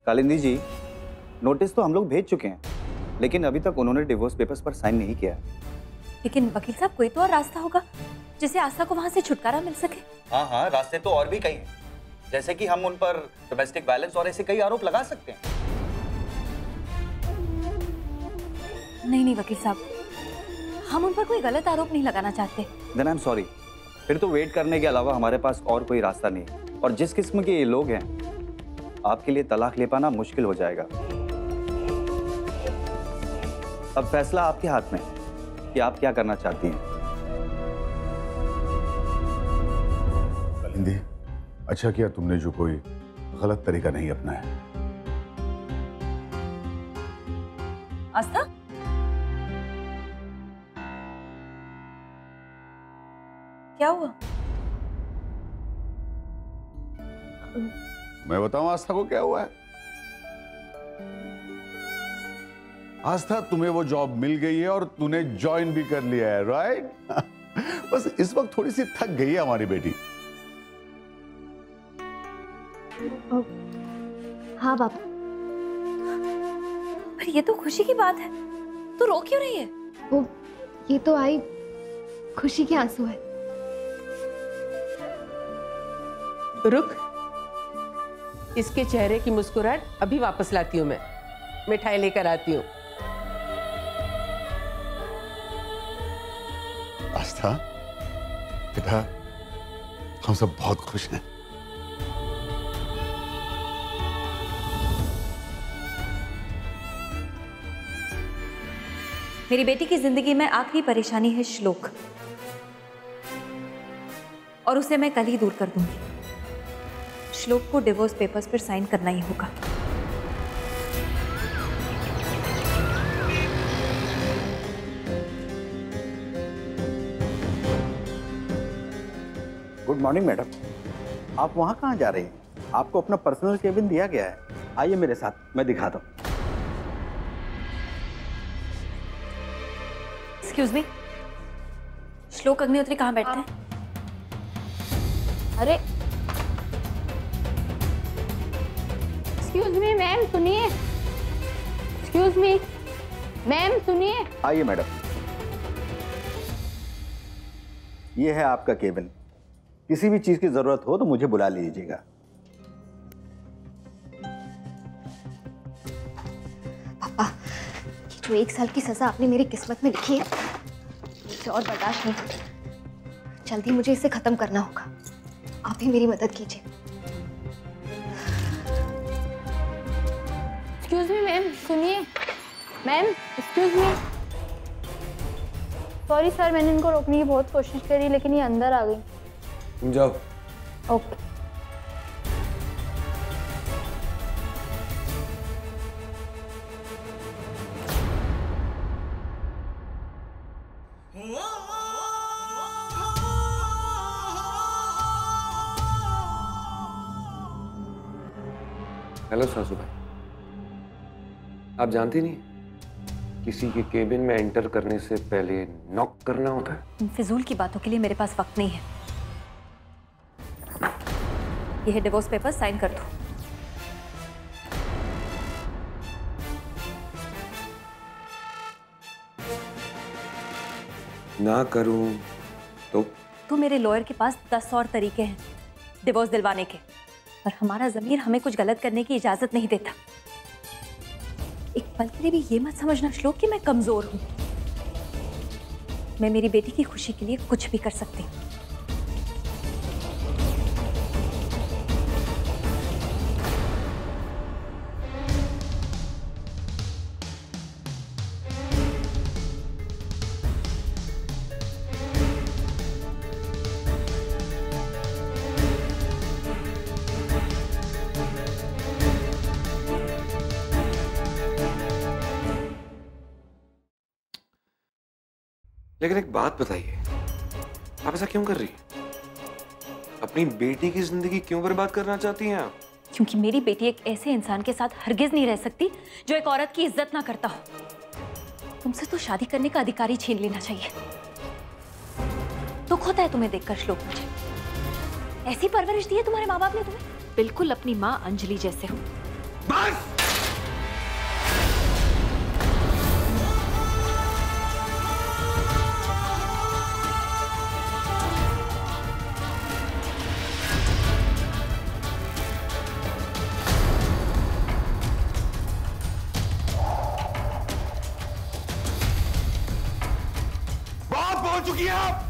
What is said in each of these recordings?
कालिंदी जी, notice तो हम लोग भेज चुके हैं, लेकिन अभी तक उन्होंने डिवोर्स पेपर्स पर साइन नहीं किया। लेकिन वकील साहब, कोई तो और रास्ता होगा जिससे आस्था को वहां से छुटकारा मिल सके। हाँ हाँ, रास्ते तो और भी कई हैं, जैसे कि हम उन पर डोमेस्टिक वायलेंस और ऐसे कई आरोप लगा सकते हैं। नहीं वकील साहब, हम उन पर कोई गलत आरोप नहीं लगाना चाहते। देन आई एम सॉरी, फिर तो वेट करने के अलावा हमारे पास और कोई रास्ता नहीं है। और जिस किस्म के ये लोग हैं, आपके लिए तलाक ले पाना मुश्किल हो जाएगा। अब फैसला आपके हाथ में है कि आप क्या करना चाहती हैं। कालिंदी, अच्छा किया तुमने जो कोई गलत तरीका नहीं अपनाया। आस्था, क्या हुआ? मैं बताऊं आस्था को क्या हुआ है? आस्था, तुम्हें वो जॉब मिल गई है और तूने ज्वाइन भी कर लिया है, राइट? बस इस वक्त थोड़ी सी थक गई है हमारी बेटी। हाँ पापा। पर ये तो खुशी की बात है, तू रो क्यों रही है? वो ये तो आई खुशी के आंसू है। रुक, इसके चेहरे की मुस्कुराहट अभी वापस लाती हूँ मैं। मिठाई लेकर आती हूँ। आस्था बेटा, हम सब बहुत खुश हैं। मेरी बेटी की जिंदगी में आखिरी परेशानी है श्लोक, और उसे मैं कल ही दूर कर दूंगी। श्लोक को डिवोर्स पेपर्स पर साइन करना ही होगा। गुड मॉर्निंग मैडम, आप वहाँ कहाँ जा रही हैं? आपको अपना पर्सनल केबिन दिया गया है, आइए मेरे साथ, मैं दिखाता हूँ। एक्सक्यूज मी, श्लोक अग्निहोत्री कहाँ बैठते हैं? अरे एक्सक्यूज मी मैम, सुनिए। एक्सक्यूज मी मैम, सुनिए। आइए मैडम, ये है आपका केबिन। किसी भी चीज की जरूरत हो तो मुझे बुला लीजिएगा। पापा, ये जो 1 साल की सजा आपने मेरी किस्मत में लिखी है, मुझे और बर्दाश्त नहीं होता। जल्दी मुझे इसे खत्म करना होगा। आप ही मेरी मदद कीजिए। एक्सक्यूज मी मैम, सुनिए। Ma'am excuse me. Sorry sir, मैंने इनको रोकने की बहुत कोशिश करी, लेकिन ये अंदर आ गई। तुम जाओ। ओके। हेलो सासू भाई, आप जानती नहीं किसी के केबिन में एंटर करने से पहले नॉक करना होता है? इन फिजूल की बातों के लिए मेरे पास वक्त नहीं है। यह डिवोर्स पेपर साइन कर दो। ना करूं तो मेरे लॉयर के पास 10 और तरीके हैं डिवोर्स दिलवाने के, पर हमारा ज़मीर हमें कुछ गलत करने की इजाजत नहीं देता। एक पल के लिए भी ये मत समझना श्लोक कि मैं कमजोर हूं। मैं मेरी बेटी की खुशी के लिए कुछ भी कर सकती हूँ। लेकिन एक बात बताइए, आप ऐसा क्यों कर रही हैं? अपनी बेटी की जिंदगी क्यों बर्बाद करना चाहती हैं आप? क्योंकि मेरी बेटी एक ऐसे इंसान के साथ हरगिज नहीं रह सकती जो एक औरत की इज्जत ना करता हो। तुमसे तो शादी करने का अधिकार ही छीन लेना चाहिए। दुख होता है तुम्हें देखकर श्लोक। मुझे ऐसी परवरिश दी है तुम्हारे माँ बाप ने तुम्हें, बिल्कुल अपनी माँ अंजलि जैसे हो। बस। बहुत बोल चुकी हैं आप।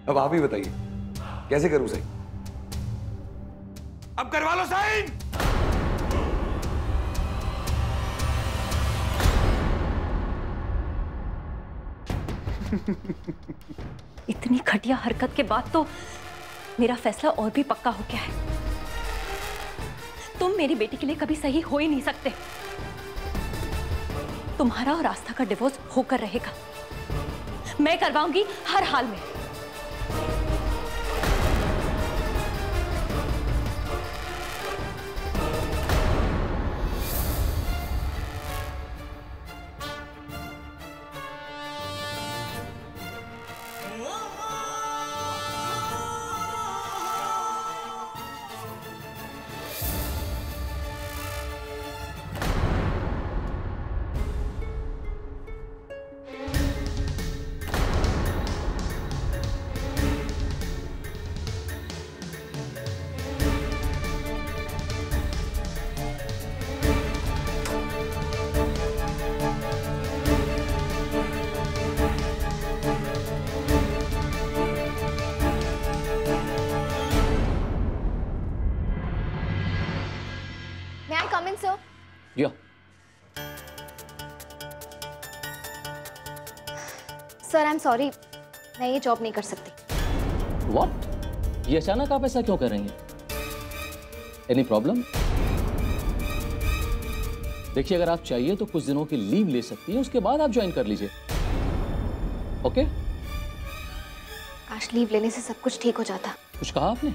अब आप ही बताइए कैसे करूं सही? अब करवा लो साइन। इतनी घटिया हरकत के बाद तो मेरा फैसला और भी पक्का हो गया है। तुम मेरी बेटी के लिए कभी सही हो ही नहीं सकते। तुम्हारा और आस्था का डिवोर्स होकर रहेगा। मैं करवाऊंगी हर हाल में। May I come in, sir? या Sir, I'm sorry. मैं ये जॉब नहीं कर सकती। व्हाट? ये अचानक आप ऐसा क्यों कर रही हैं? Any problem? देखिए, अगर आप चाहिए तो कुछ दिनों की लीव ले सकती हैं, उसके बाद आप ज्वाइन कर लीजिए। ओके? काश लीव लेने से सब कुछ ठीक हो जाता। कुछ कहा आपने?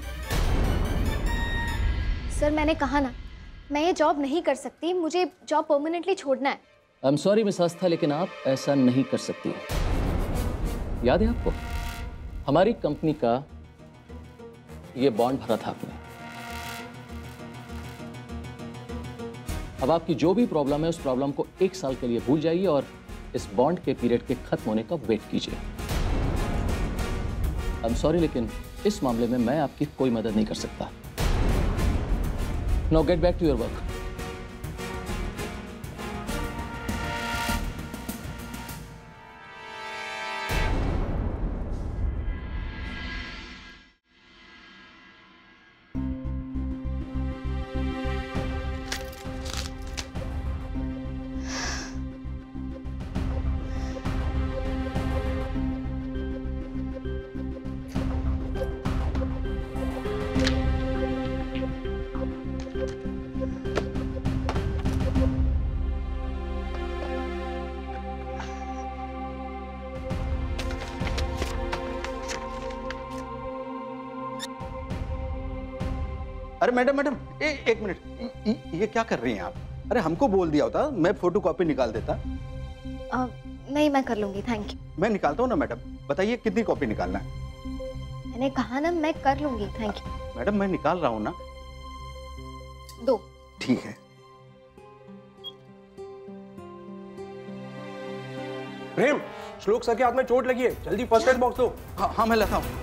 सर, मैंने कहा ना, मैं ये जॉब नहीं कर सकती। मुझे जॉब परमानेंटली छोड़ना है। आई एम सॉरी मिस आस्था, लेकिन आप ऐसा नहीं कर सकती। याद है आपको, हमारी कंपनी का ये बॉन्ड भरा था आपने। अब आपकी जो भी प्रॉब्लम है, उस प्रॉब्लम को 1 साल के लिए भूल जाइए और इस बॉन्ड के पीरियड के खत्म होने का वेट कीजिए। आई एम सॉरी, लेकिन इस मामले में मैं आपकी कोई मदद नहीं कर सकता। Now get back to your work. अरे मैडम मैडम, एक मिनट, ये क्या कर रही हैं आप? अरे हमको बोल दिया होता, मैं फोटो कॉपी निकाल देता। नहीं, मैं कर लूंगी, थैंक यू। मैं निकालता हूँ ना मैडम, बताइए कितनी कॉपी निकालना है? मैंने कहा ना, मैं कर लूंगी, थैंक यू। मैडम मैं निकाल रहा हूँ ना। 2। ठीक है। प्रेम, श्लोक सर के हाथ में चोट लगी है, जल्दी फर्स्ट एड बॉक्स दो। हाँ मैं लाता हूँ।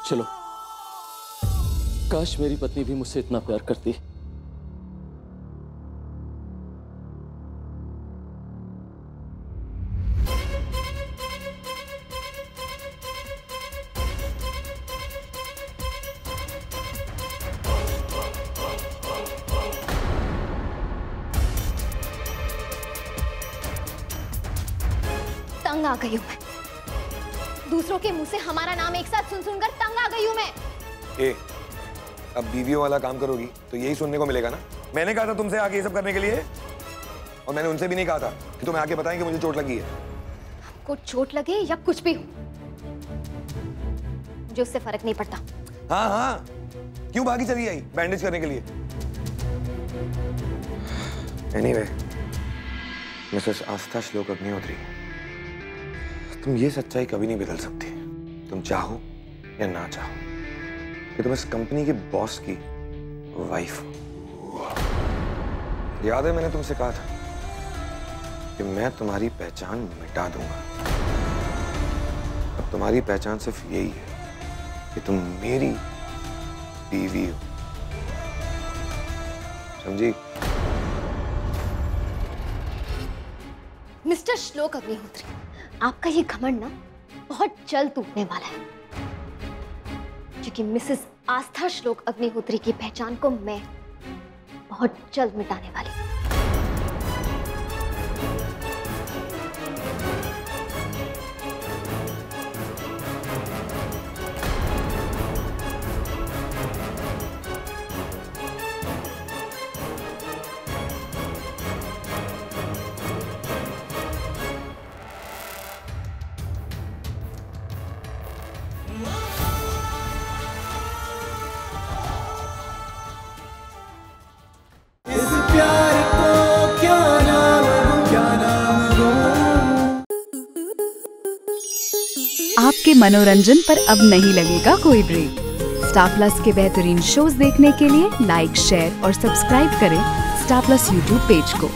चलो, काश मेरी पत्नी भी मुझसे इतना प्यार करती। तंग आ गई हूं मैं। दूसरों के मुंह से हमारा नाम एक साथ सुन सुनकर तंग आ गई हूं मैं। ए, अब बीवियों वाला काम करोगी तो यही सुनने को मिलेगा ना। मैंने कहा था तुमसे आके ये सब करने के लिए, और मैंने उनसे भी नहीं कहा था कि तुम्हें आके बताएं कि मुझे चोट लगी है। हमको चोट लगे या कुछ भी हो, मुझे उससे फर्क नहीं पड़ता। हाँ हाँ, क्यों भागी चली आई बैंडेज करने के लिए? एनीवे, मिसेस आस्था श्लोक अग्निहोत्री, तुम ये सच्चाई कभी नहीं बदल सकती, तुम चाहो या ना चाहो, कि तुम इस कंपनी के बॉस की वाइफ हो। याद है मैंने तुमसे कहा था कि मैं तुम्हारी पहचान मिटा दूंगा। अब तुम्हारी पहचान सिर्फ यही है कि तुम मेरी बीवी हो, समझी? मिस्टर श्लोक अग्निहोत्री, आपका ये घमंड ना बहुत जल्द टूटने वाला है, क्योंकि मिसेस आस्था श्लोक अग्निहोत्री की पहचान को मैं बहुत जल्द मिटाने वाली हूं। आपके मनोरंजन पर अब नहीं लगेगा कोई ब्रेक। स्टार प्लस के बेहतरीन शोज देखने के लिए लाइक, शेयर और सब्सक्राइब करें स्टार प्लस यूट्यूब पेज को।